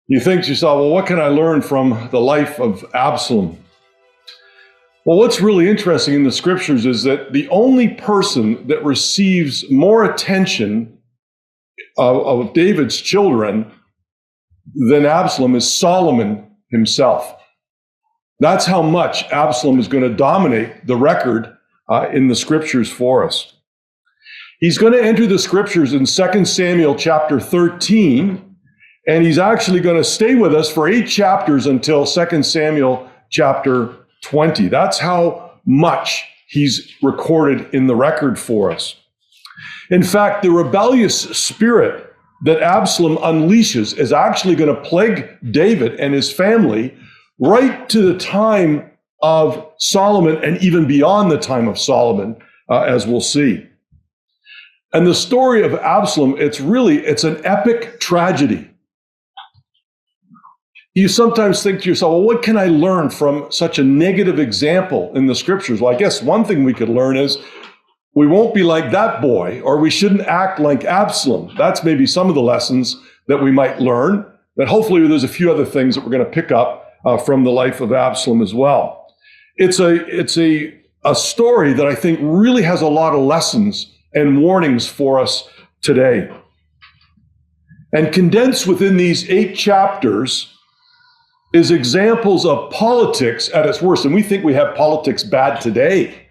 You think to yourself, well, what can I learn from the life of Absalom? Well, what's really interesting in the scriptures is that the only person that receives more attention of David's children than Absalom is Solomon himself. That's how much Absalom is going to dominate the record in the scriptures for us. He's going to enter the scriptures in 2 Samuel chapter 13, and he's actually going to stay with us for 8 chapters until 2 Samuel chapter 20. That's how much he's recorded in the record for us. In fact, the rebellious spirit that Absalom unleashes is actually going to plague David and his family right to the time of Solomon and even beyond the time of Solomon, as we'll see. And the story of Absalom, it's an epic tragedy. You sometimes think to yourself, well, what can I learn from such a negative example in the scriptures? Well, I guess one thing we could learn is we won't be like that boy, or we shouldn't act like Absalom. That's maybe some of the lessons that we might learn. But hopefully there's a few other things that we're going to pick up from the life of Absalom as well. It's a story that I think really has a lot of lessons and warnings for us today. And condensed within these 8 chapters is examples of politics at its worst. And we think we have politics bad today.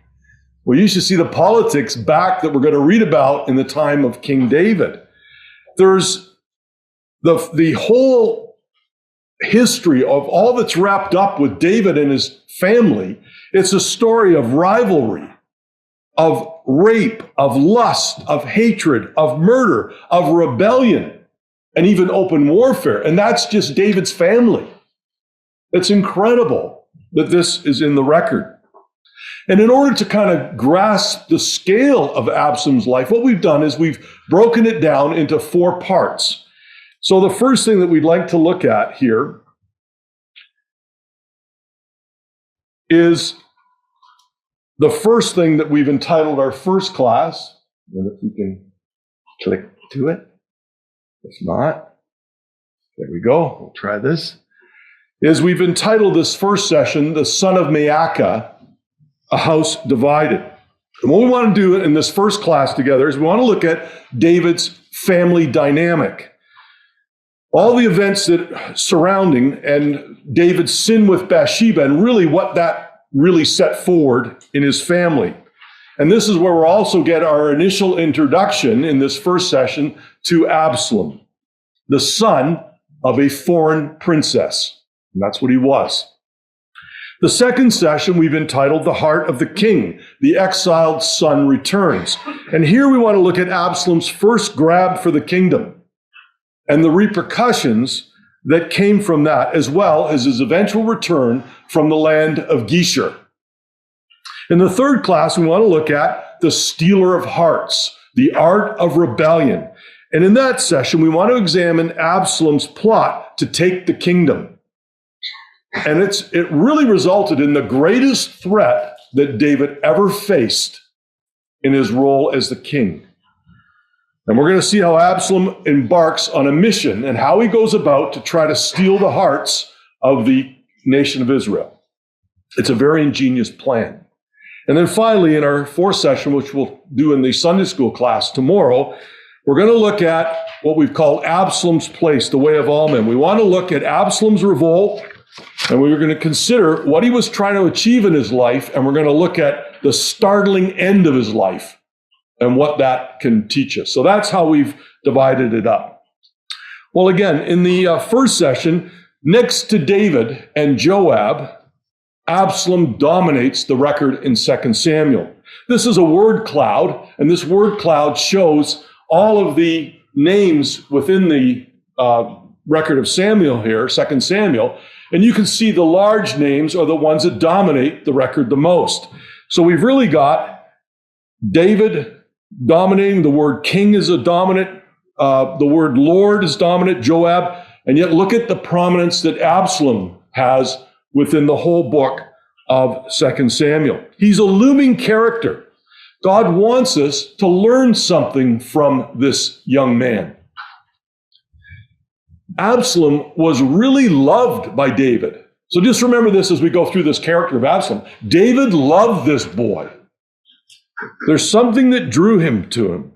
Well, you should see the politics back that we're going to read about in the time of King David. There's the whole history of all that's wrapped up with David and his family. It's a story of rivalry, of rape, of lust, of hatred, of murder, of rebellion, and even open warfare. And that's just David's family. It's incredible that this is in the record. And in order to kind of grasp the scale of Absalom's life, what we've done is we've broken it down into 4 parts. So the first thing that we'd like to look at here is the first thing that we've entitled our first class. And if we can click to it. If not, there we go. We'll try this. Is we've entitled this first session, The Son of Maacah, A House Divided. And what we want to do in this first class together is we want to look at David's family dynamic. All the events that surrounding and David's sin with Bathsheba and really what that really set forward in his family. And this is where we'll also get our initial introduction in this first session to Absalom, the son of a foreign princess. And that's what he was. The second session we've entitled The Heart of the King, the exiled son returns. And here we want to look at Absalom's first grab for the kingdom and the repercussions that came from that, as well as his eventual return from the land of Geshur. In the third class, we want to look at the stealer of hearts, the art of rebellion. And in that session, we want to examine Absalom's plot to take the kingdom. And it really resulted in the greatest threat that David ever faced in his role as the king. And we're going to see how Absalom embarks on a mission and how he goes about to try to steal the hearts of the nation of Israel. It's a very ingenious plan. And then finally, in our fourth session, which we'll do in the Sunday school class tomorrow, we're going to look at what we've called Absalom's place, the way of all men. We want to look at Absalom's revolt, and we're going to consider what he was trying to achieve in his life, and we're going to look at the startling end of his life and what that can teach us. So that's how we've divided it up. Well, again, in the first session, next to David and Joab, Absalom dominates the record in 2 Samuel. This is a word cloud, and this word cloud shows all of the names within the record of Samuel here, 2 Samuel, and you can see the large names are the ones that dominate the record the most. So we've really got David dominating, the word king is a dominant, the word Lord is dominant, Joab, and yet look at the prominence that Absalom has within the whole book of 2 Samuel. He's a looming character. God wants us to learn something from this young man. Absalom was really loved by David. So just remember this as we go through this character of Absalom. David loved this boy. There's something that drew him to him.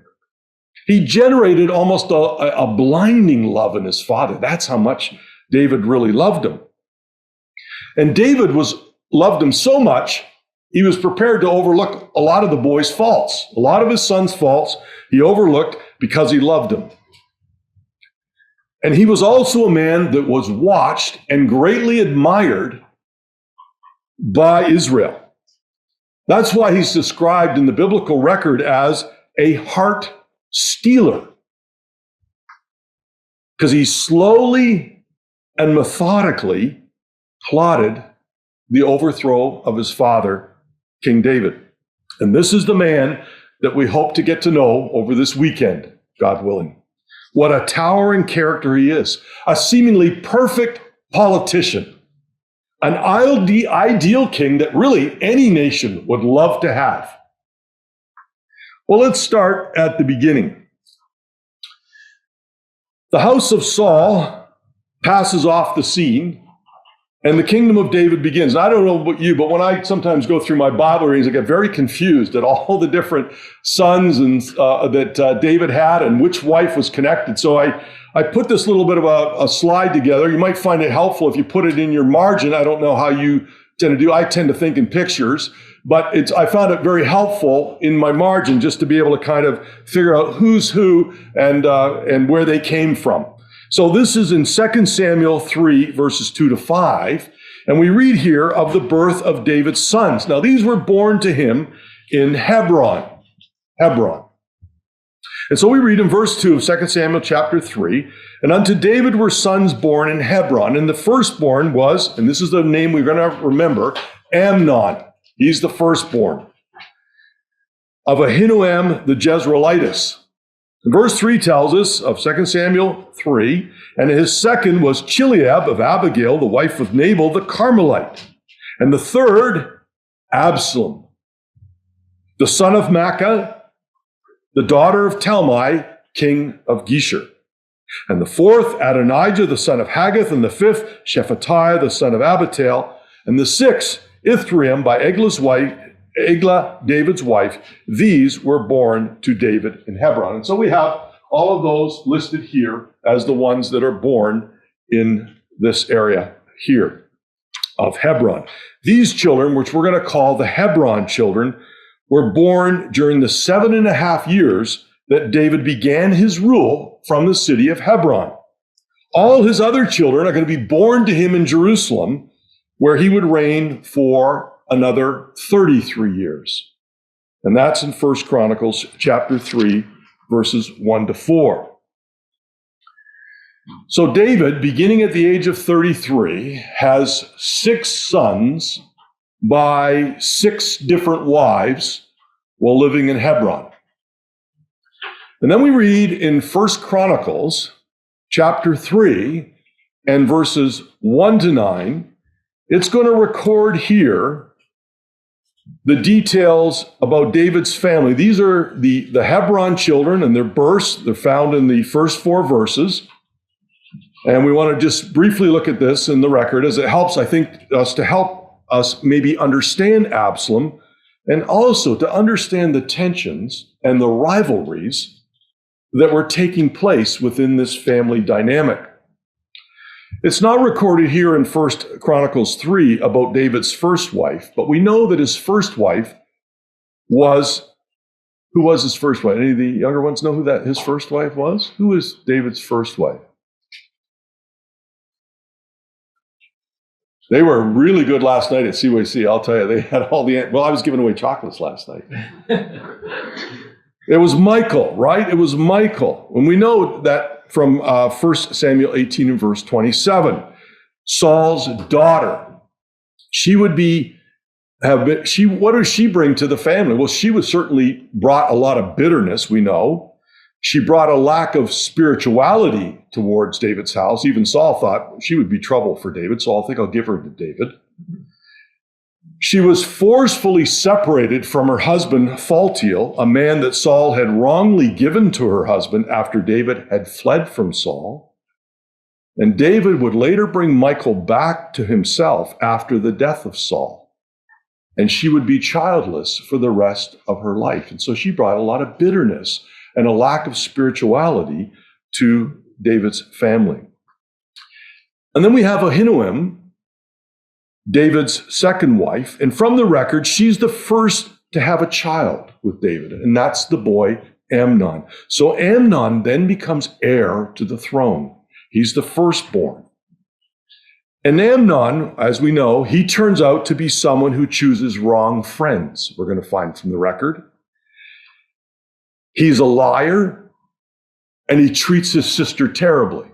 He generated almost a blinding love in his father. That's how much David really loved him. And David loved him so much, he was prepared to overlook a lot of the boy's faults. A lot of his son's faults he overlooked because he loved him. And he was also a man that was watched and greatly admired by Israel. That's why he's described in the biblical record as a heart stealer. Because he slowly and methodically plotted the overthrow of his father, King David. And this is the man that we hope to get to know over this weekend, God willing. What a towering character he is. A seemingly perfect politician. An ideal king that really any nation would love to have. Well, let's start at the beginning. The house of Saul passes off the scene, and the kingdom of David begins. And I don't know about you, but when I sometimes go through my Bible readings, I get very confused at all the different sons and that David had and which wife was connected. So I put this little bit of a slide together. You might find it helpful if you put it in your margin. I don't know how you tend to do. I tend to think in pictures, but I found it very helpful in my margin just to be able to kind of figure out who's who and where they came from. So this is in 2 Samuel 3, verses 2 to 5. And we read here of the birth of David's sons. Now, these were born to him in Hebron. And so we read in verse 2 of 2 Samuel chapter 3, and unto David were sons born in Hebron. And the firstborn was, and this is the name we're going to remember, Amnon. He's the firstborn of Ahinoam the Jezreelitess. And verse 3 tells us of 2 Samuel 3, and his second was Chileab of Abigail, the wife of Nabal the Carmelite. And the third, Absalom, the son of Maacah, the daughter of Talmai, king of Geshur. And the fourth, Adonijah, the son of Haggith. And the fifth, Shephatiah, the son of Abital. And the sixth, Ithream, by Eglah, David's wife. These were born to David in Hebron. And so we have all of those listed here as the ones that are born in this area here of Hebron. These children, which we're going to call the Hebron children, were born during the 7.5 years that David began his rule from the city of Hebron. All his other children are going to be born to him in Jerusalem, where he would reign for another 33 years. And that's in 1 Chronicles chapter 3, verses 1 to 4. So David, beginning at the age of 33, has 6 sons by 6 different wives while living in Hebron. And then we read in 1 Chronicles chapter 3 and verses 1 to 9, it's going to record here the details about David's family. These are the Hebron children and their births. They're found in the first 4 verses. And we want to just briefly look at this in the record as it helps, I think, to help us maybe understand Absalom and also to understand the tensions and the rivalries that were taking place within this family dynamic. It's not recorded here in 1 Chronicles 3 about David's first wife, but we know that his first wife was, who was his first wife? Any of the younger ones know who his first wife was? Who was David's first wife? They were really good last night at CYC, I'll tell you. They had all I was giving away chocolates last night. It was Michal, right? It was Michal. And we know that from 1 Samuel 18 and verse 27. Saul's daughter. What does she bring to the family? Well, she was certainly brought a lot of bitterness, we know. She brought a lack of spirituality towards David's house. Even Saul thought she would be trouble for David, so I think I'll give her to David. She was forcefully separated from her husband, Phaltiel, a man that Saul had wrongly given to her husband after David had fled from Saul. And David would later bring Michal back to himself after the death of Saul. And she would be childless for the rest of her life. And so she brought a lot of bitterness and a lack of spirituality to David's family. And then we have Ahinoam, David's second wife. And from the record, she's the first to have a child with David. And that's the boy Amnon. So Amnon then becomes heir to the throne. He's the firstborn. And Amnon, as we know, he turns out to be someone who chooses wrong friends, we're going to find from the record. He's a liar, and he treats his sister terribly.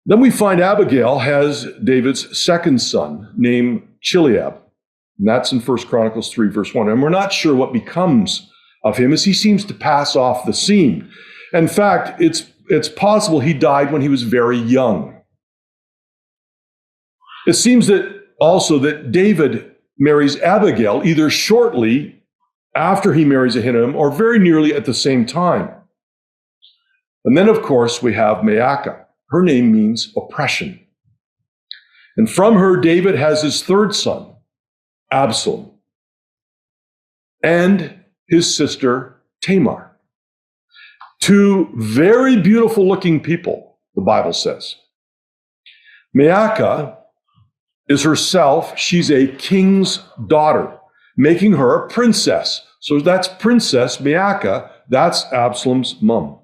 Then we find Abigail has David's second son named Chileab. And that's in 1 Chronicles 3, verse 1. And we're not sure what becomes of him as he seems to pass off the scene. In fact, it's possible he died when he was very young. It seems that also that David marries Abigail either shortly after he marries Ahinoam or very nearly at the same time. And then, of course, we have Maacah. Her name means oppression. And from her, David has his third son, Absalom, and his sister Tamar. Two very beautiful looking people, the Bible says. Maacah is herself, she's a king's daughter, making her a princess. So that's Princess Maacah, that's Absalom's mom.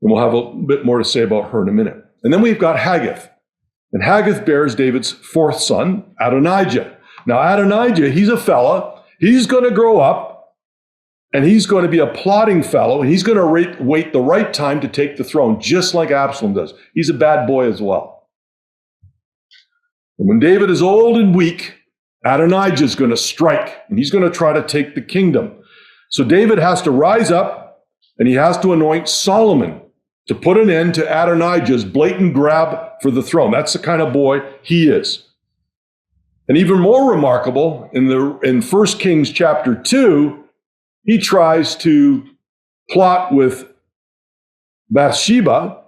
And we'll have a bit more to say about her in a minute. And then we've got Haggith. And Haggith bears David's fourth son, Adonijah. Now Adonijah, he's a fella, he's going to grow up, and he's going to be a plotting fellow, and he's going to wait the right time to take the throne, just like Absalom does. He's a bad boy as well. And when David is old and weak, Adonijah is going to strike, and he's going to try to take the kingdom. So David has to rise up, and he has to anoint Solomon to put an end to Adonijah's blatant grab for the throne. That's the kind of boy he is. And even more remarkable, in 1 Kings chapter 2, he tries to plot with Bathsheba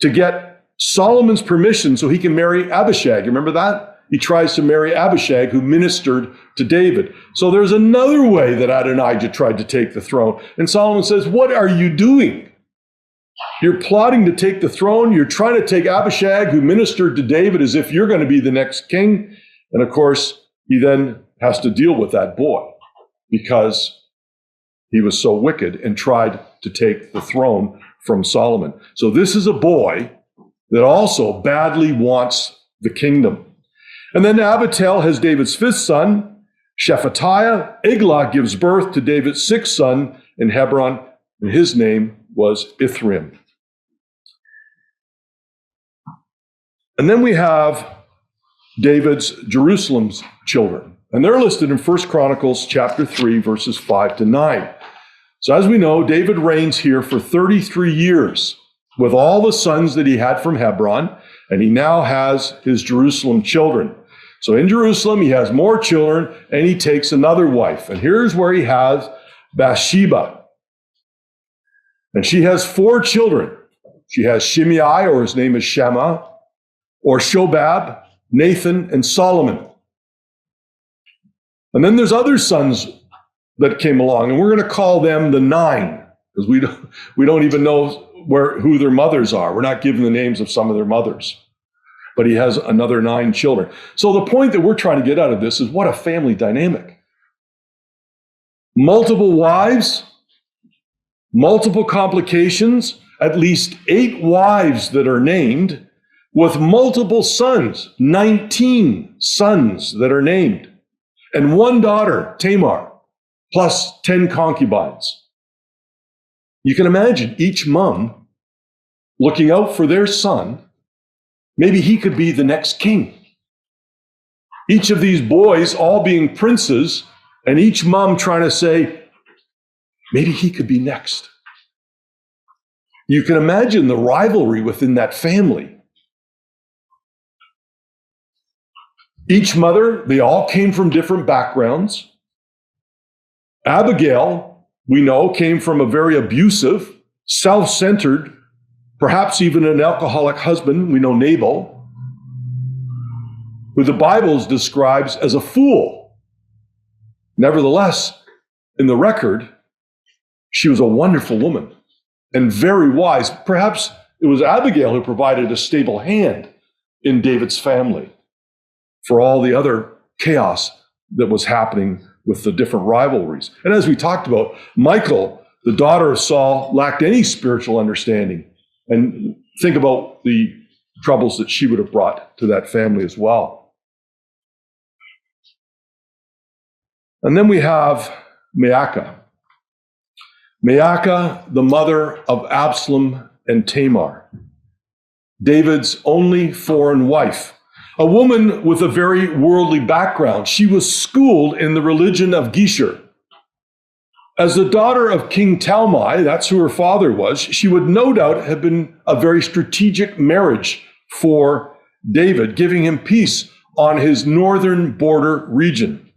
to get Solomon's permission so he can marry Abishag. Remember that? He tries to marry Abishag, who ministered to David. So there's another way that Adonijah tried to take the throne. And Solomon says, "What are you doing? You're plotting to take the throne. You're trying to take Abishag, who ministered to David, as if you're going to be the next king." And of course, he then has to deal with that boy because he was so wicked and tried to take the throne from Solomon. So this is a boy that also badly wants the kingdom. And then Abital has David's fifth son, Shephatiah. Eglah gives birth to David's sixth son in Hebron, and his name was Ithrim. And then we have David's Jerusalem's children. And they're listed in 1 Chronicles chapter 3, verses 5 to 9. So as we know, David reigns here for 33 years with all the sons that he had from Hebron, and he now has his Jerusalem children. So in Jerusalem, he has more children, and he takes another wife. And here's where he has Bathsheba. And she has 4 children. She has Shimei, or his name is Shema, or Shobab, Nathan, and Solomon. And then there's other sons that came along, and we're going to call them the 9, because we don't even know who their mothers are. We're not given the names of some of their mothers. But he has another 9 children. So the point that we're trying to get out of this is what a family dynamic. Multiple wives, multiple complications, at least 8 wives that are named, with multiple sons, 19 sons that are named, and 1 daughter, Tamar, plus 10 concubines. You can imagine each mom looking out for their son. Maybe he could be the next king. Each of these boys all being princes, and each mom trying to say, maybe he could be next. You can imagine the rivalry within that family. Each mother, they all came from different backgrounds. Abigail, we know, came from a very abusive self-centered, perhaps even an alcoholic husband. We know Nabal, who the Bible describes as a fool. Nevertheless, in the record, she was a wonderful woman and very wise. Perhaps it was Abigail who provided a stable hand in David's family for all the other chaos that was happening with the different rivalries. And as we talked about, Michal, the daughter of Saul, lacked any spiritual understanding. And think about the troubles that she would have brought to that family as well. And then we have Maacah. Maacah, the mother of Absalom and Tamar, David's only foreign wife, a woman with a very worldly background. She was schooled in the religion of Geshur. As the daughter of King Talmai, that's who her father was, she would no doubt have been a very strategic marriage for David, giving him peace on his northern border region.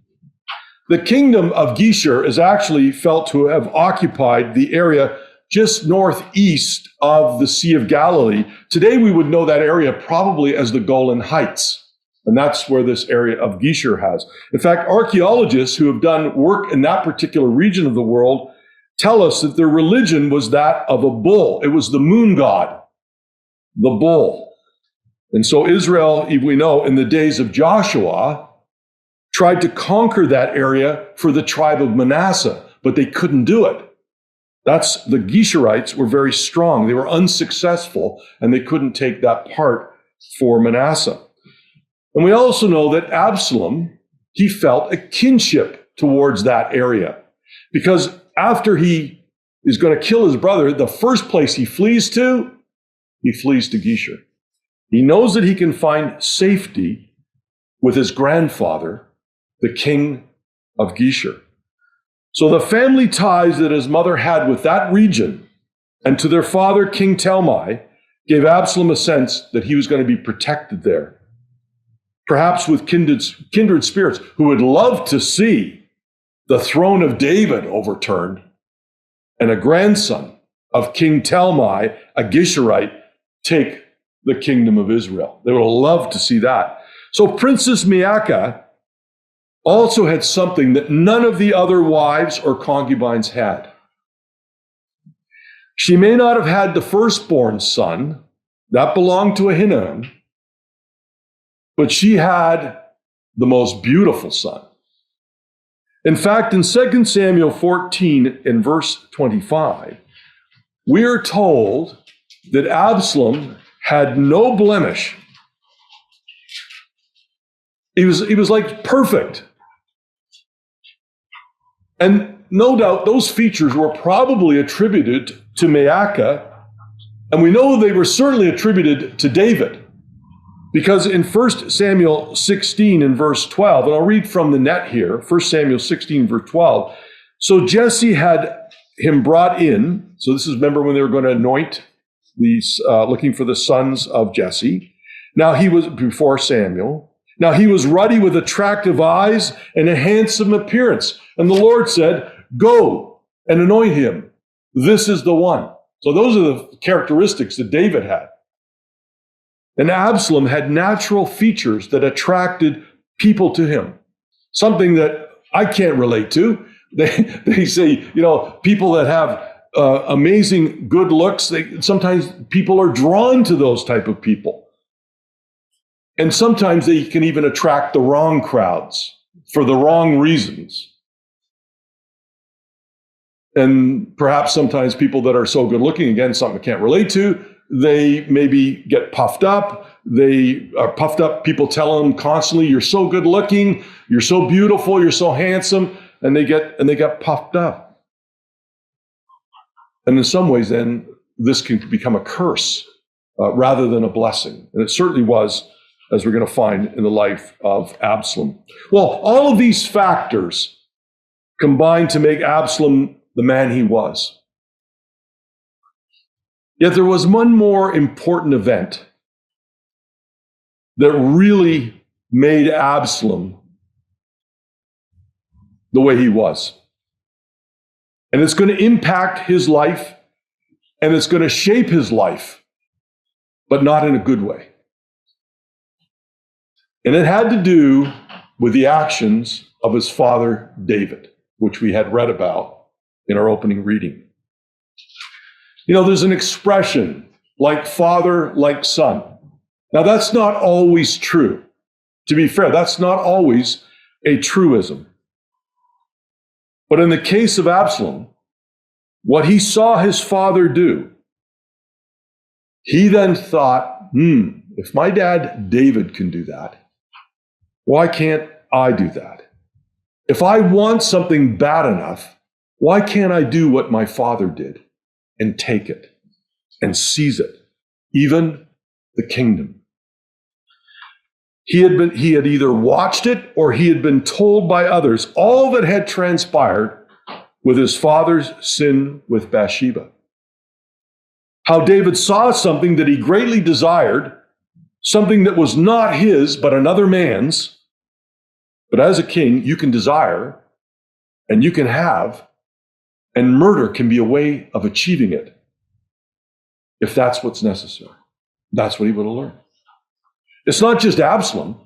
The kingdom of Geshur is actually felt to have occupied the area just northeast of the Sea of Galilee. Today, we would know that area probably as the Golan Heights. And that's where this area of Geshur has. In fact, archaeologists who have done work in that particular region of the world tell us that their religion was that of a bull. It was the moon god, the bull. And so Israel, we know, in the days of Joshua, tried to conquer that area for the tribe of Manasseh, but they couldn't do it. The Geshurites were very strong. They were unsuccessful, and they couldn't take that part for Manasseh. And we also know that Absalom, he felt a kinship towards that area, because after he is going to kill his brother, the first place he flees to Geshur. He knows that he can find safety with his grandfather, the king of Geshur. So the family ties that his mother had with that region and to their father, King Talmai, gave Absalom a sense that he was going to be protected there. Perhaps with kindred spirits who would love to see the throne of David overturned and a grandson of King Talmai, a Geshurite, take the kingdom of Israel. They would love to see that. So Princess Maacah also had something that none of the other wives or concubines had. She may not have had the firstborn son, that belonged to Ahinoam, but she had the most beautiful son. In fact, in 2 Samuel 14, in verse 25, we are told that Absalom had no blemish. He was like perfect. And no doubt those features were probably attributed to Maacah, and we know they were certainly attributed to David. Because in 1 Samuel 16 in verse 12, and I'll read from the net here, 1 Samuel 16 verse 12. So Jesse had him brought in. So this is, remember when they were going to anoint these, looking for the sons of Jesse. Now he was, before Samuel. Now he was ruddy with attractive eyes and a handsome appearance. And the Lord said, go and anoint him. This is the one. So those are the characteristics that David had. And Absalom had natural features that attracted people to him. Something that I can't relate to. They say, people that have amazing good looks, sometimes people are drawn to those type of people. And sometimes they can even attract the wrong crowds for the wrong reasons. And perhaps sometimes people that are so good looking, again, something I can't relate to, they maybe get puffed up. They are puffed up. People tell them constantly, you're so good looking, you're so beautiful, you're so handsome, and they get puffed up. And in some ways, then, this can become a curse rather than a blessing. And it certainly was, as we're going to find in the life of Absalom. Well, all of these factors combined to make Absalom the man he was. Yet there was one more important event that really made Absalom the way he was. And it's going to impact his life and it's going to shape his life, but not in a good way. And it had to do with the actions of his father David, which we had read about in our opening reading. You know, there's an expression, like father, like son. Now, that's not always true. To be fair, that's not always a truism. But in the case of Absalom, what he saw his father do, he then thought, if my dad David can do that, why can't I do that? If I want something bad enough, why can't I do what my father did and take it and seize it, even the kingdom? He had either watched it or he had been told by others all that had transpired with his father's sin with Bathsheba. How David saw something that he greatly desired, something that was not his but another man's. But as a king, you can desire and you can have, and murder can be a way of achieving it if that's what's necessary. That's what he would have learned. It's not just Absalom.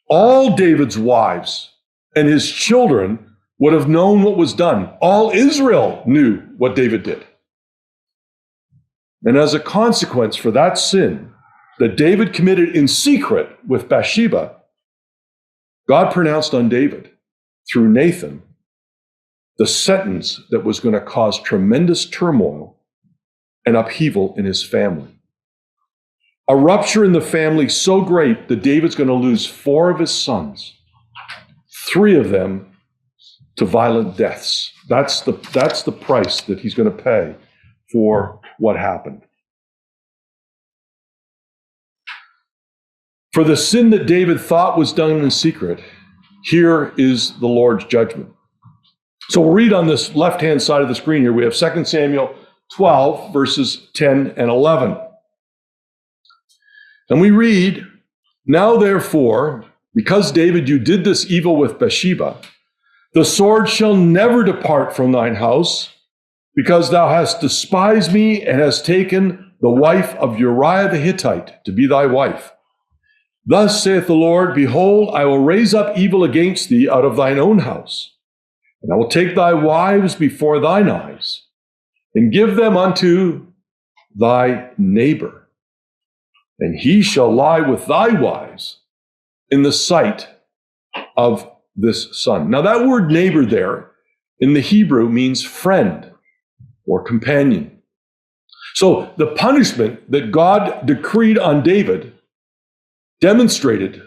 All David's wives and his children would have known what was done. All Israel knew what David did. And as a consequence for that sin that David committed in secret with Bathsheba, God pronounced on David through Nathan the sentence that was going to cause tremendous turmoil and upheaval in his family. A rupture in the family so great that David's going to lose 4 of his sons, 3 of them to violent deaths. That's the price that he's going to pay for what happened. For the sin that David thought was done in secret, here is the Lord's judgment. So we'll read on this left-hand side of the screen here, we have 2 Samuel 12, verses 10 and 11. And we read, "Now therefore, because David, you did this evil with Bathsheba, the sword shall never depart from thine house, because thou hast despised me and hast taken the wife of Uriah the Hittite to be thy wife. Thus saith the Lord, behold, I will raise up evil against thee out of thine own house, and I will take thy wives before thine eyes, and give them unto thy neighbor. And he shall lie with thy wives in the sight of this son." Now that word neighbor there in the Hebrew means friend or companion. So the punishment that God decreed on David demonstrated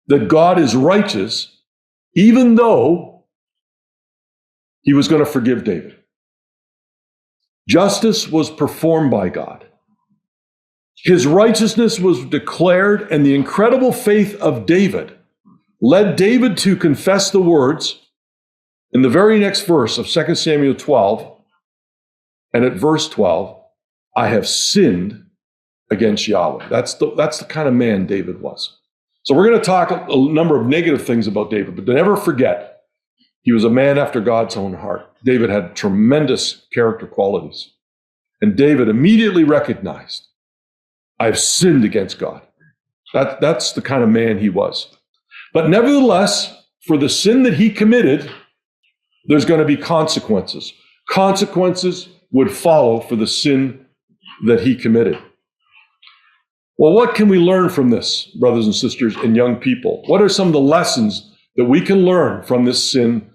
that God is righteous, even though he was going to forgive David. Justice was performed by God. His righteousness was declared, and the incredible faith of David led David to confess the words in the very next verse of 2 Samuel 12, and at verse 12, "I have sinned against Yahweh." That's the kind of man David was. So we're going to talk a number of negative things about David, but never forget, he was a man after God's own heart. David had tremendous character qualities. And David immediately recognized, I've sinned against God. That's the kind of man he was. But nevertheless, for the sin that he committed, there's going to be consequences. Consequences would follow for the sin that he committed. Well, what can we learn from this, brothers and sisters and young people? What are some of the lessons that we can learn from this sin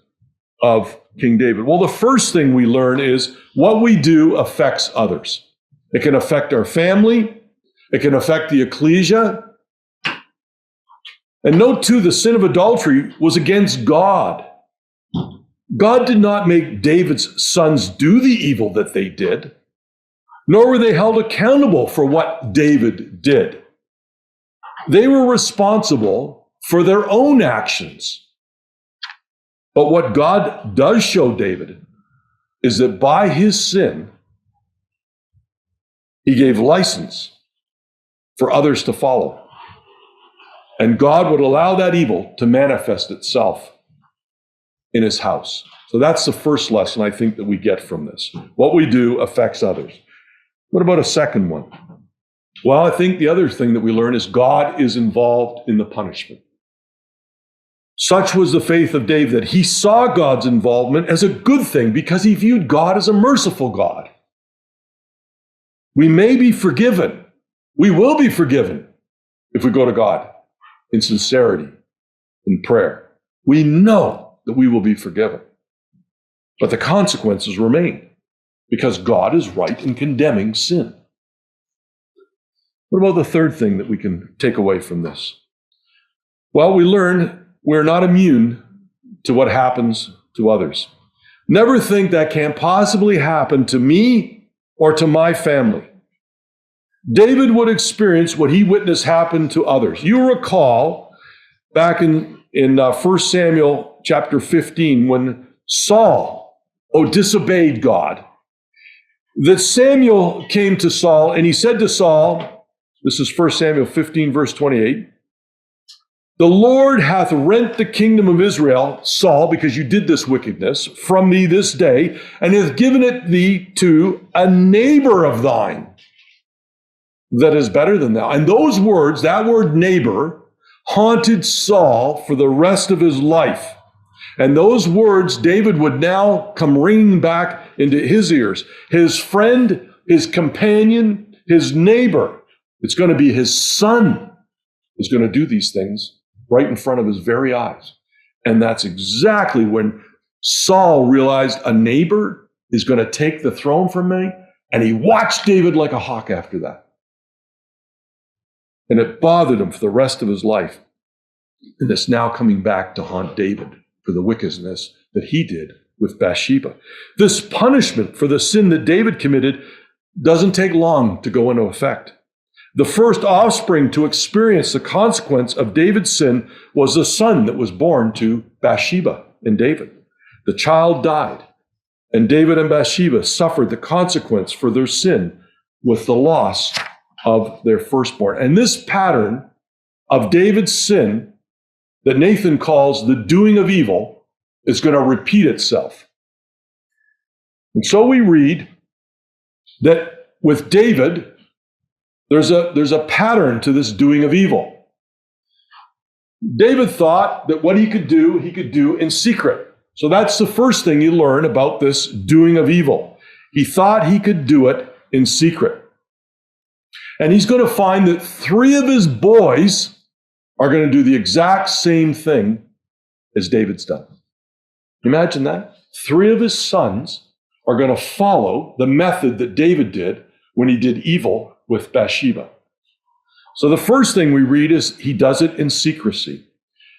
of King David? Well, the first thing we learn is what we do affects others. It can affect our family. It can affect the ecclesia. And note too, the sin of adultery was against God. God did not make David's sons do the evil that they did, nor were they held accountable for what David did. They were responsible for their own actions. But what God does show David is that by his sin, he gave license for others to follow. And God would allow that evil to manifest itself in his house. So that's the first lesson I think that we get from this. What we do affects others. What about a second one? Well, I think the other thing that we learn is God is involved in the punishment. Such was the faith of David that he saw God's involvement as a good thing because he viewed God as a merciful God. We may be forgiven. We will be forgiven if we go to God in sincerity, in prayer. We know that we will be forgiven. But the consequences remain because God is right in condemning sin. What about the third thing that we can take away from this? Well, we learn we're not immune to what happens to others. Never think that can't possibly happen to me or to my family. David would experience what he witnessed happen to others. You recall back in 1 Samuel chapter 15 when Saul disobeyed God, that Samuel came to Saul and he said to Saul, this is 1 Samuel 15 verse 28, "The Lord hath rent the kingdom of Israel, Saul, because you did this wickedness, from thee this day, and hath given it thee to a neighbor of thine that is better than thou." And those words, that word neighbor, haunted Saul for the rest of his life. And those words, David would now come ringing back into his ears. His friend, his companion, his neighbor, it's going to be his son, is going to do these things right in front of his very eyes. And that's exactly when Saul realized a neighbor is going to take the throne from me. And he watched David like a hawk after that. And it bothered him for the rest of his life. And it's now coming back to haunt David for the wickedness that he did with Bathsheba. This punishment for the sin that David committed doesn't take long to go into effect. The first offspring to experience the consequence of David's sin was the son that was born to Bathsheba and David. The child died, and David and Bathsheba suffered the consequence for their sin with the loss of their firstborn. And this pattern of David's sin that Nathan calls the doing of evil is going to repeat itself. And so we read that with David, there's a pattern to this doing of evil. David thought that what he could do in secret. So that's the first thing you learn about this doing of evil. He thought he could do it in secret. And he's going to find that 3 of his boys are going to do the exact same thing as David's done. Imagine that. 3 of his sons are going to follow the method that David did when he did evil with Bathsheba. So the first thing we read is he does it in secrecy.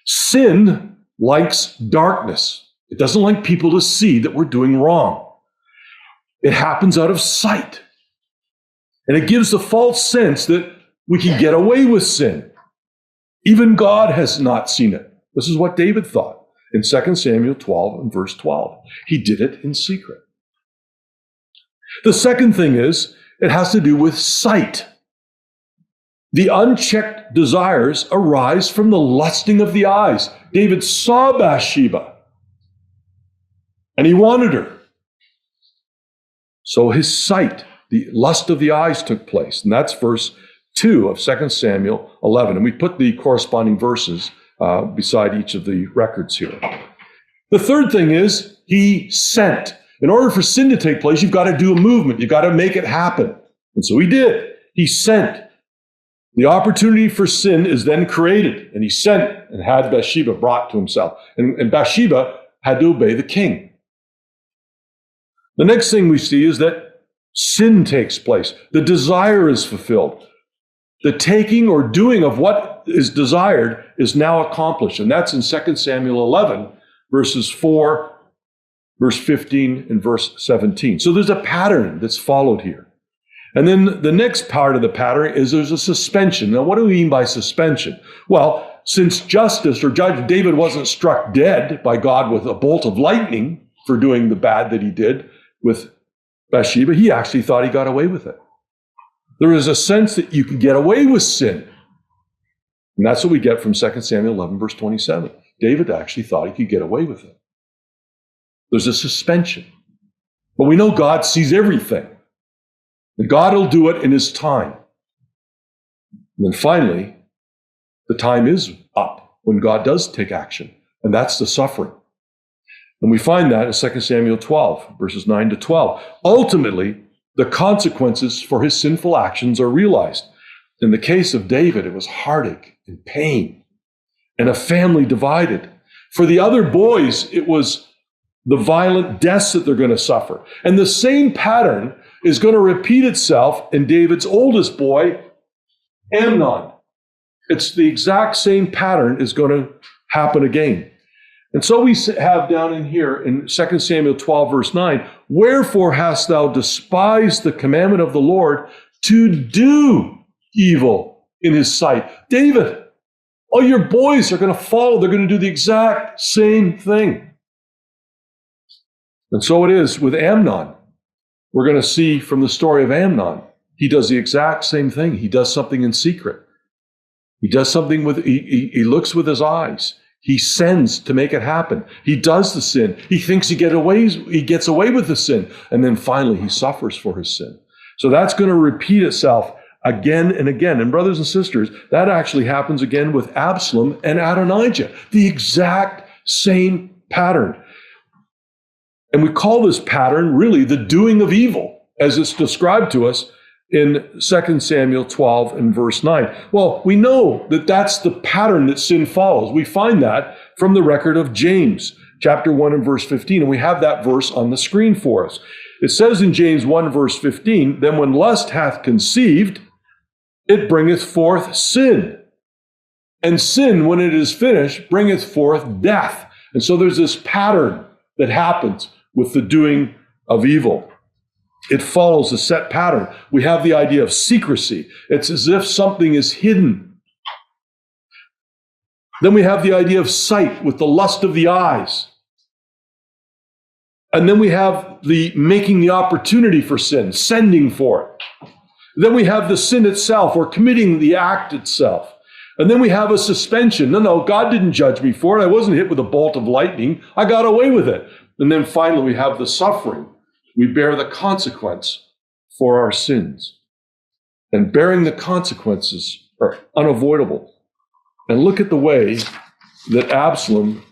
Sin likes darkness. It doesn't like people to see that we're doing wrong. It happens out of sight. And it gives the false sense that we can get away with sin. Even God has not seen it. This is what David thought in 2 Samuel 12 and verse 12. He did it in secret. The second thing is, it has to do with sight. The unchecked desires arise from the lusting of the eyes. David saw Bathsheba, and he wanted her. So his sight, the lust of the eyes took place. And that's verse 2 of 2 Samuel 11. And we put the corresponding verses beside each of the records here. The third thing is he sent. In order for sin to take place, you've got to do a movement. You've got to make it happen. And so he did. He sent. The opportunity for sin is then created. And he sent and had Bathsheba brought to himself. And Bathsheba had to obey the king. The next thing we see is that sin takes place. The desire is fulfilled. The taking or doing of what is desired is now accomplished. And that's in 2 Samuel 11, verses 4, verse 15, and verse 17. So there's a pattern that's followed here. And then the next part of the pattern is there's a suspension. Now, what do we mean by suspension? Well, since justice or Judge David wasn't struck dead by God with a bolt of lightning for doing the bad that he did with Bathsheba, he actually thought he got away with it. There is a sense that you can get away with sin. And that's what we get from 2 Samuel 11, verse 27. David actually thought he could get away with it. There's a suspension. But we know God sees everything. And God will do it in his time. And then finally, the time is up when God does take action, and that's the suffering. And we find that in 2 Samuel 12, verses 9 to 12. Ultimately, the consequences for his sinful actions are realized. In the case of David, it was heartache and pain and a family divided. For the other boys, it was the violent deaths that they're going to suffer. And the same pattern is going to repeat itself in David's oldest boy, Amnon. It's the exact same pattern is going to happen again. And so we have down in here in 2 Samuel 12, verse 9, wherefore hast thou despised the commandment of the Lord to do evil in his sight? David, all your boys are going to follow. They're going to do the exact same thing. And so it is with Amnon. We're going to see from the story of Amnon, he does the exact same thing. He does something in secret. He does something with, he looks with his eyes. He sends to make it happen. He does the sin. He thinks he gets away with the sin. And then finally he suffers for his sin. So that's going to repeat itself again and again. And brothers and sisters, that actually happens again with Absalom and Adonijah. The exact same pattern. And we call this pattern really the doing of evil, as it's described to us in 2 Samuel 12 and verse 9. Well, we know that that's the pattern that sin follows. We find that from the record of James, chapter 1 and verse 15. And we have that verse on the screen for us. It says in James 1 verse 15, then when lust hath conceived, it bringeth forth sin. And sin, when it is finished, bringeth forth death. And so there's this pattern that happens with the doing of evil. It follows a set pattern. We have the idea of secrecy. It's as if something is hidden. Then we have the idea of sight with the lust of the eyes. And then we have the making the opportunity for sin, sending for it. Then we have the sin itself, or committing the act itself. And then we have a suspension. No, God didn't judge me for it. I wasn't hit with a bolt of lightning. I got away with it. And then finally we have the suffering. We bear the consequence for our sins. And bearing the consequences are unavoidable. And look at the way that Absalom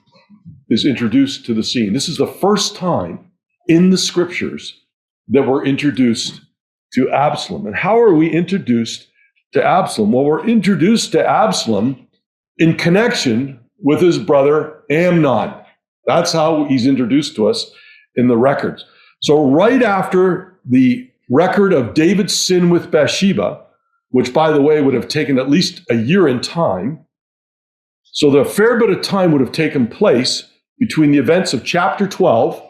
is introduced to the scene. This is the first time in the scriptures that we're introduced to Absalom. And how are we introduced to Absalom? Well, we're introduced to Absalom in connection with his brother Amnon. That's how he's introduced to us in the records. So right after the record of David's sin with Bathsheba, which, by the way, would have taken at least a year in time, so the fair bit of time would have taken place between the events of chapter 12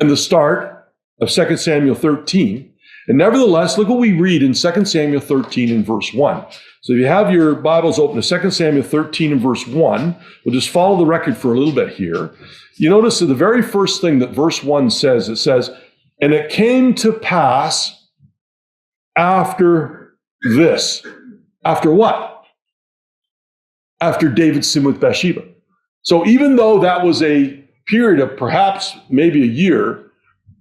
and the start of 2 Samuel 13. And nevertheless, look what we read in 2 Samuel 13 and verse 1. So if you have your Bibles open to 2 Samuel 13 and verse 1, we'll just follow the record for a little bit here. You notice that the very first thing that verse 1 says, it says, and it came to pass after this. After what? After David's sin with Bathsheba. So even though that was a period of perhaps maybe a year,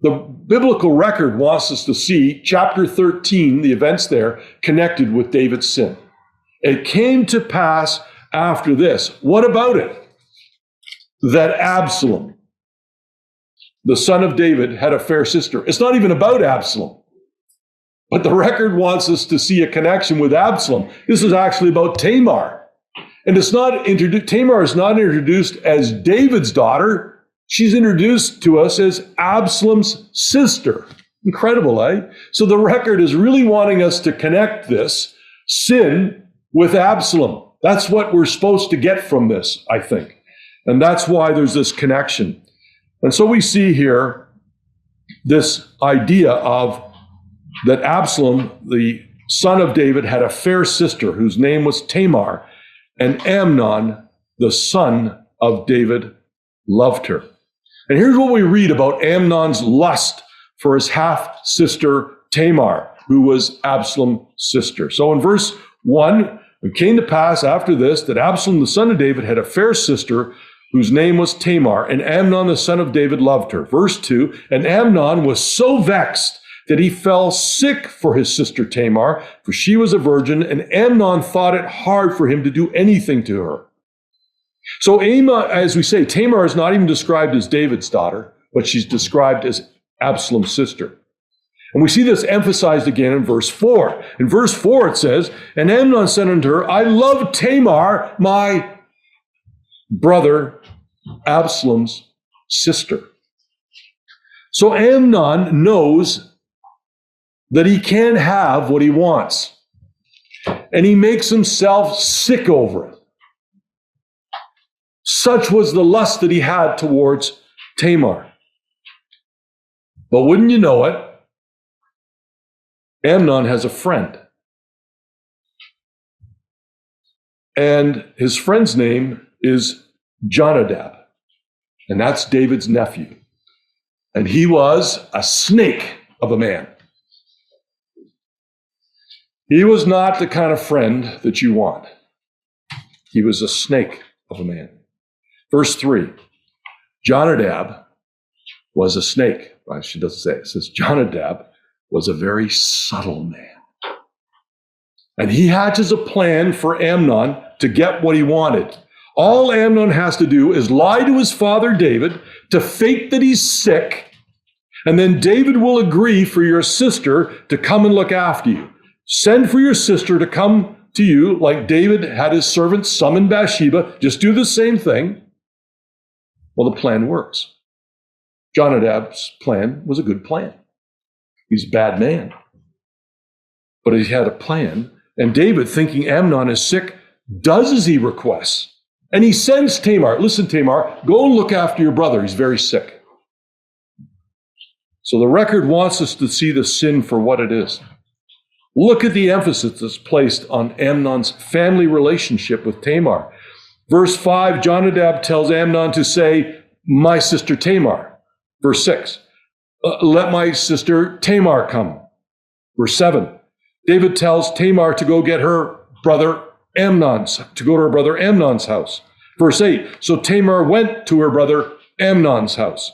the biblical record wants us to see chapter 13, the events there, connected with David's sin. It came to pass after this. What about it? That Absalom, the son of David, had a fair sister. It's not even about Absalom. But the record wants us to see a connection with Absalom. This is actually about Tamar. And it's not Tamar is not introduced as David's daughter. She's introduced to us as Absalom's sister. Incredible, eh? So the record is really wanting us to connect this sin with Absalom. That's what we're supposed to get from this, I think. And that's why there's this connection. And so we see here this idea of that Absalom, the son of David, had a fair sister whose name was Tamar, and Amnon, the son of David, loved her. And here's what we read about Amnon's lust for his half-sister Tamar, who was Absalom's sister. So in verse 1, it came to pass after this that Absalom, the son of David, had a fair sister whose name was Tamar, and Amnon, the son of David, loved her. Verse 2, and Amnon was so vexed that he fell sick for his sister Tamar, for she was a virgin, and Amnon thought it hard for him to do anything to her. So as we say, Tamar is not even described as David's daughter, but she's described as Absalom's sister. And we see this emphasized again in verse 4. In verse 4 it says, and Amnon said unto her, I love Tamar, my brother Absalom's sister. So Amnon knows that he can't have what he wants. And he makes himself sick over it. Such was the lust that he had towards Tamar. But wouldn't you know it, Amnon has a friend. And his friend's name is Jonadab. And that's David's nephew. And he was a snake of a man. He was not the kind of friend that you want. He was a snake of a man. Verse 3, Jonadab was a snake. Well, she doesn't say it. It says Jonadab was a very subtle man. And he hatches a plan for Amnon to get what he wanted. All Amnon has to do is lie to his father David to fake that he's sick, and then David will agree for your sister to come and look after you. Send for your sister to come to you like David had his servants summon Bathsheba. Just do the same thing. Well, the plan works. Jonadab's plan was a good plan. He's a bad man. But he had a plan. And David, thinking Amnon is sick, does as he requests. And he sends Tamar, listen, Tamar, go and look after your brother. He's very sick. So the record wants us to see the sin for what it is. Look at the emphasis that's placed on Amnon's family relationship with Tamar. Verse 5, Jonadab tells Amnon to say, my sister Tamar. Verse 6, let my sister Tamar come. Verse 7, David tells Tamar to go get her brother Amnon's, to go to her brother Amnon's house. Verse 8, so Tamar went to her brother Amnon's house.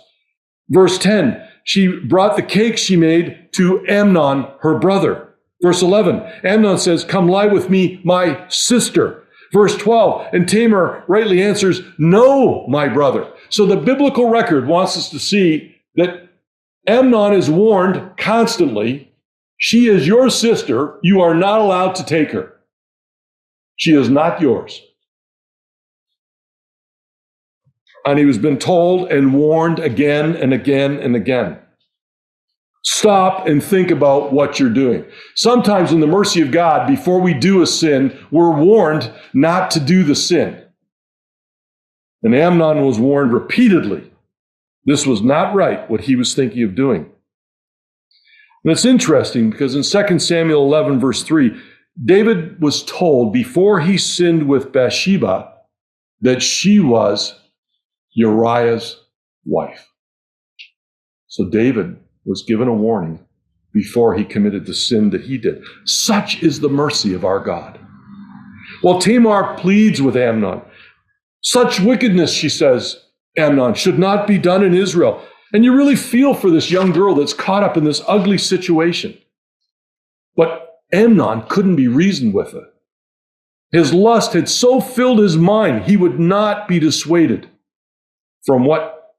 Verse 10, she brought the cake she made to Amnon, her brother. Verse 11, Amnon says, come lie with me, my sister. Verse 12, and Tamar rightly answers, no, my brother. So the biblical record wants us to see that Amnon is warned constantly, she is your sister, you are not allowed to take her. She is not yours. And he has been told and warned again and again and again. Stop and think about what you're doing. Sometimes in the mercy of God, before we do a sin, we're warned not to do the sin. And Amnon was warned repeatedly. This was not right, what he was thinking of doing. And it's interesting because in 2 Samuel 11, verse 3, David was told before he sinned with Bathsheba that she was Uriah's wife. So David was given a warning before he committed the sin that he did. Such is the mercy of our God. Well, Tamar pleads with Amnon. Such wickedness, she says, Amnon, should not be done in Israel. And you really feel for this young girl that's caught up in this ugly situation. But Amnon couldn't be reasoned with it. His lust had so filled his mind, he would not be dissuaded from what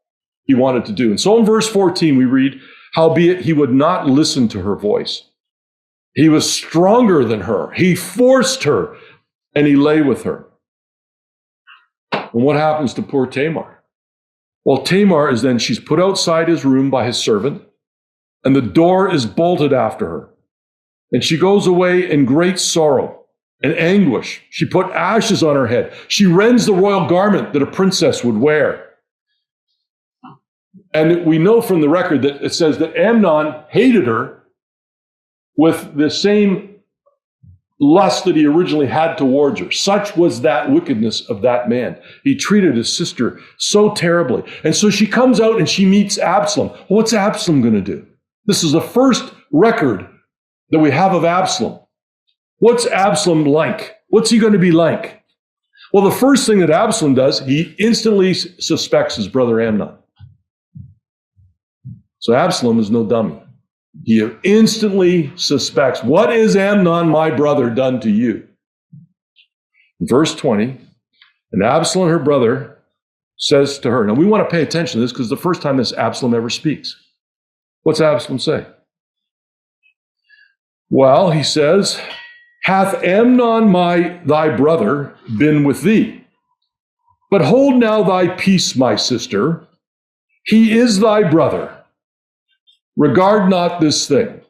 he wanted to do. And so in verse 14, we read, howbeit he would not listen to her voice. He was stronger than her. He forced her, and he lay with her. And what happens to poor Tamar? Well, Tamar is then, she's put outside his room by his servant, and the door is bolted after her. And she goes away in great sorrow and anguish. She put ashes on her head. She rends the royal garment that a princess would wear. And we know from the record that it says that Amnon hated her with the same lust that he originally had towards her. Such was that wickedness of that man. He treated his sister so terribly. And so she comes out and she meets Absalom. Well, what's Absalom going to do? This is the first record that we have of Absalom. What's Absalom like? What's he going to be like? Well, the first thing that Absalom does, he instantly suspects his brother Amnon. So Absalom is no dummy. He instantly suspects, what is Amnon, my brother, done to you? Verse 20, and Absalom, her brother, says to her, now we want to pay attention to this because the first time this Absalom ever speaks. What's Absalom say? Well, he says, hath Amnon thy brother been with thee? But hold now thy peace, my sister. He is thy brother. Regard not this thing.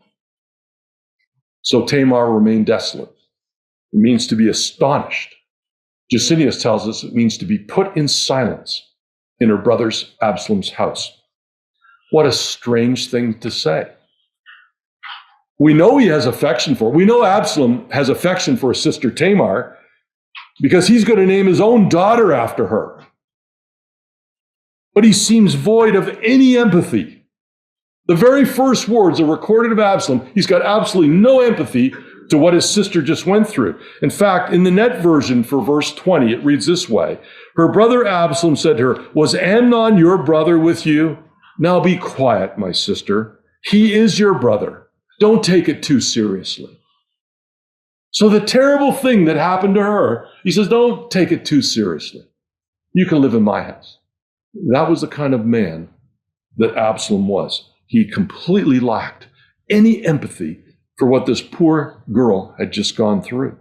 So Tamar remained desolate. It means to be astonished. Jusinius tells us it means to be put in silence in her brother's Absalom's house. What a strange thing to say. We know he has affection for her. We know Absalom has affection for his sister Tamar because he's going to name his own daughter after her. But he seems void of any empathy. The very first words are recorded of Absalom. He's got absolutely no empathy to what his sister just went through. In fact, in the net version for verse 20, it reads this way. Her brother Absalom said to her, was Amnon your brother with you? Now be quiet, my sister. He is your brother. Don't take it too seriously. So the terrible thing that happened to her, he says, don't take it too seriously. You can live in my house. That was the kind of man that Absalom was. He completely lacked any empathy for what this poor girl had just gone through.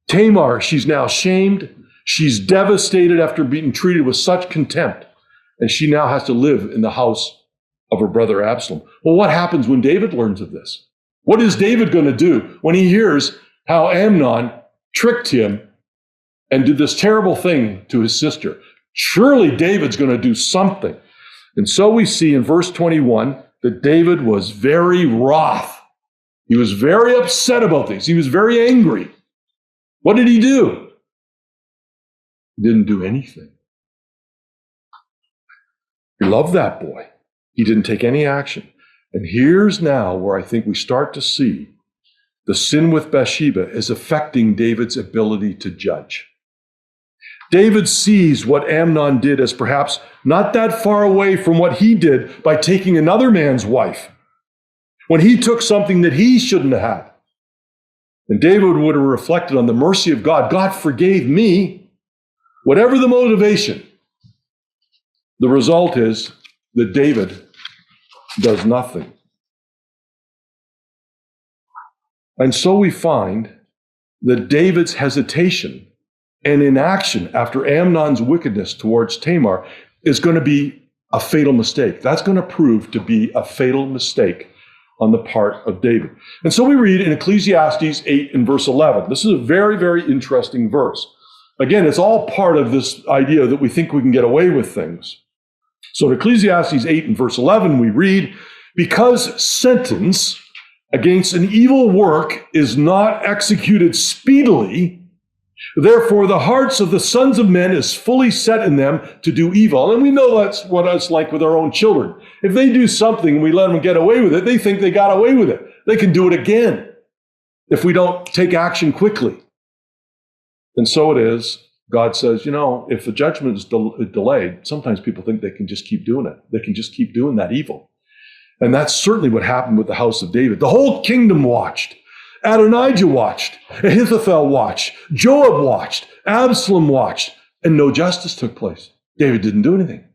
Tamar, she's now shamed. She's devastated after being treated with such contempt. And she now has to live in the house of her brother Absalom. Well, what happens when David learns of this? What is David going to do when he hears how Amnon tricked him and did this terrible thing to his sister? Surely David's going to do something. And so we see in verse 21 that David was very wroth. He was very upset about this. He was very angry. What did he do? He didn't do anything. He loved that boy. He didn't take any action. And here's now where I think we start to see the sin with Bathsheba is affecting David's ability to judge. David sees what Amnon did as perhaps not that far away from what he did by taking another man's wife, when he took something that he shouldn't have had. And David would have reflected on the mercy of God. God forgave me. Whatever the motivation, the result is that David does nothing. And so we find that David's hesitation and inaction after Amnon's wickedness towards Tamar is going to be a fatal mistake. That's going to prove to be a fatal mistake on the part of David. And so we read in Ecclesiastes 8 and verse 11. This is a very, very interesting verse. Again, it's all part of this idea that we think we can get away with things. So in Ecclesiastes 8 and verse 11, we read, because sentence against an evil work is not executed speedily, therefore the hearts of the sons of men is fully set in them to do evil. And we know that's what it's like with our own children. If they do something and we let them get away with it, they think they got away with it. They can do it again if we don't take action quickly. And so it is. God says, if the judgment is delayed, sometimes people think they can just keep doing it. They can just keep doing that evil. And that's certainly what happened with the house of David. The whole kingdom watched. Adonijah watched. Ahithophel watched. Joab watched. Absalom watched. And no justice took place. David didn't do anything.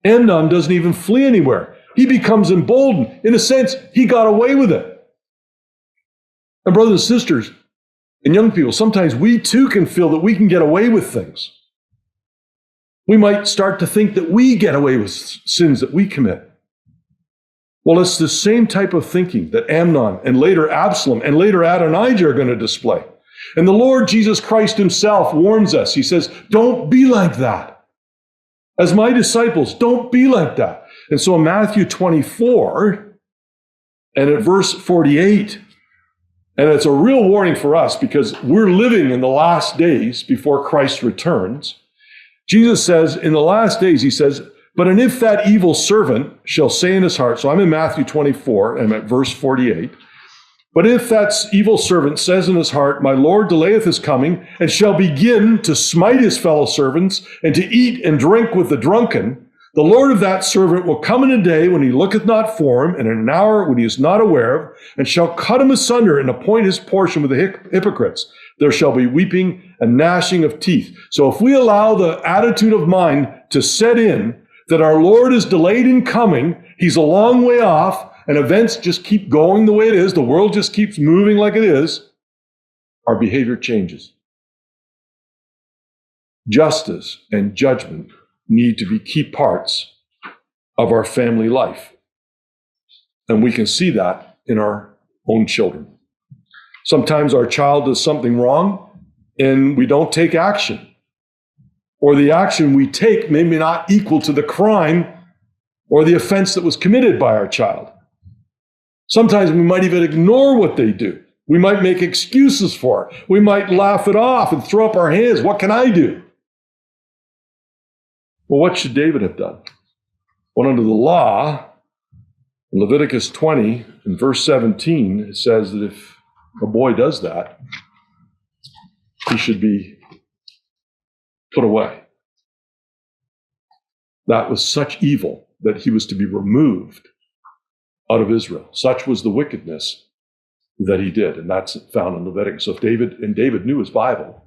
Amnon doesn't even flee anywhere. He becomes emboldened. In a sense, he got away with it. And brothers and sisters, and young people, sometimes we too can feel that we can get away with things. We might start to think that we get away with sins that we commit. Well, it's the same type of thinking that Amnon and later Absalom and later Adonijah are going to display. And the Lord Jesus Christ himself warns us. He says, don't be like that. As my disciples, don't be like that. And so in Matthew 24 and at verse 48, and it's a real warning for us because we're living in the last days before Christ returns. Jesus says, in the last days, he says, but and if that evil servant shall say in his heart, so I'm in Matthew 24, and I'm at verse 48, but if that evil servant says in his heart, my Lord delayeth his coming, and shall begin to smite his fellow servants, and to eat and drink with the drunken, The Lord of that servant will come in a day when he looketh not for him, and in an hour when he is not aware of, and shall cut him asunder and appoint his portion with the hypocrites. There shall be weeping and gnashing of teeth. So if we allow the attitude of mind to set in that our Lord is delayed in coming, he's a long way off, and events just keep going the way it is, the world just keeps moving like it is, our behavior changes. Justice and judgment need to be key parts of our family life. And we can see that in our own children. Sometimes our child does something wrong and we don't take action. Or the action we take may not equal to the crime or the offense that was committed by our child. Sometimes we might even ignore what they do. We might make excuses for it. We might laugh it off and throw up our hands. What can I do? Well, what should David have done? Well, under the law, in Leviticus 20, in verse 17, it says that if a boy does that, he should be put away. That was such evil that he was to be removed out of Israel. Such was the wickedness that he did, and that's found in Leviticus. So if David knew his Bible,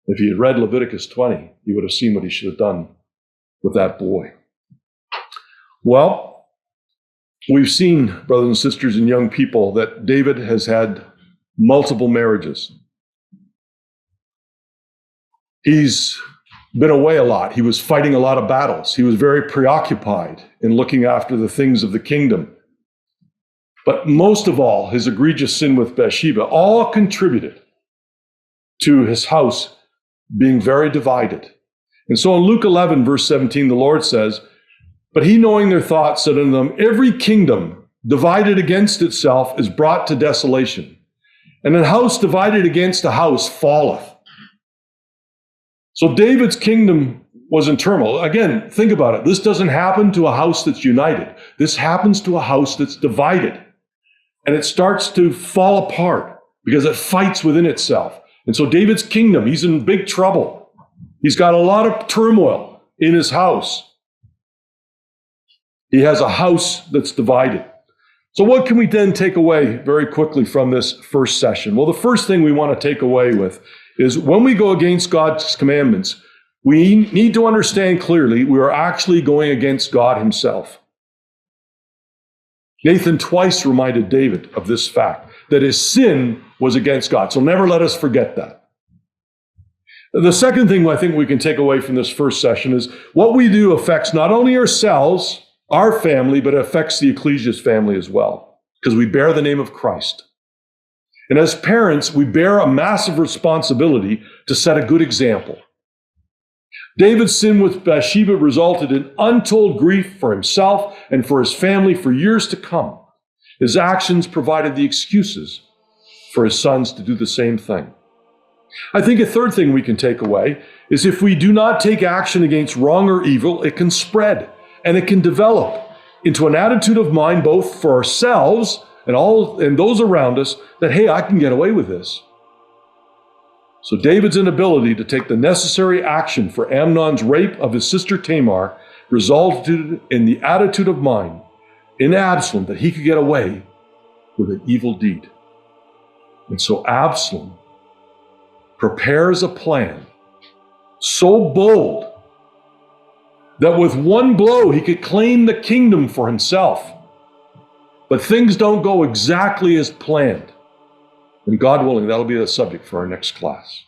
if he had read Leviticus 20, he would have seen what he should have done with that boy. Well, we've seen, brothers and sisters and young people, that David has had multiple marriages. He's been away a lot. He was fighting a lot of battles. He was very preoccupied in looking after the things of the kingdom. But most of all, his egregious sin with Bathsheba all contributed to his house being very divided. And so in Luke 11, verse 17, the Lord says, "But he, knowing their thoughts, said unto them, Every kingdom divided against itself is brought to desolation, and an house divided against a house falleth." So David's kingdom was in turmoil. Again, think about it. This doesn't happen to a house that's united. This happens to a house that's divided. And it starts to fall apart because it fights within itself. And so David's kingdom, he's in big trouble. He's got a lot of turmoil in his house. He has a house that's divided. So what can we then take away very quickly from this first session? Well, the first thing we want to take away with is when we go against God's commandments, we need to understand clearly we are actually going against God himself. Nathan twice reminded David of this fact, that his sin was against God. So never let us forget that. The second thing I think we can take away from this first session is what we do affects not only ourselves, our family, but it affects the ecclesia's family as well, because we bear the name of Christ. And as parents, we bear a massive responsibility to set a good example. David's sin with Bathsheba resulted in untold grief for himself and for his family for years to come. His actions provided the excuses for his sons to do the same thing. I think a third thing we can take away is if we do not take action against wrong or evil, it can spread and it can develop into an attitude of mind both for ourselves and those around us that, hey, I can get away with this. So David's inability to take the necessary action for Amnon's rape of his sister Tamar resulted in the attitude of mind in Absalom that he could get away with an evil deed. And so Absalom prepares a plan so bold that with one blow he could claim the kingdom for himself. But things don't go exactly as planned. And God willing, that'll be the subject for our next class.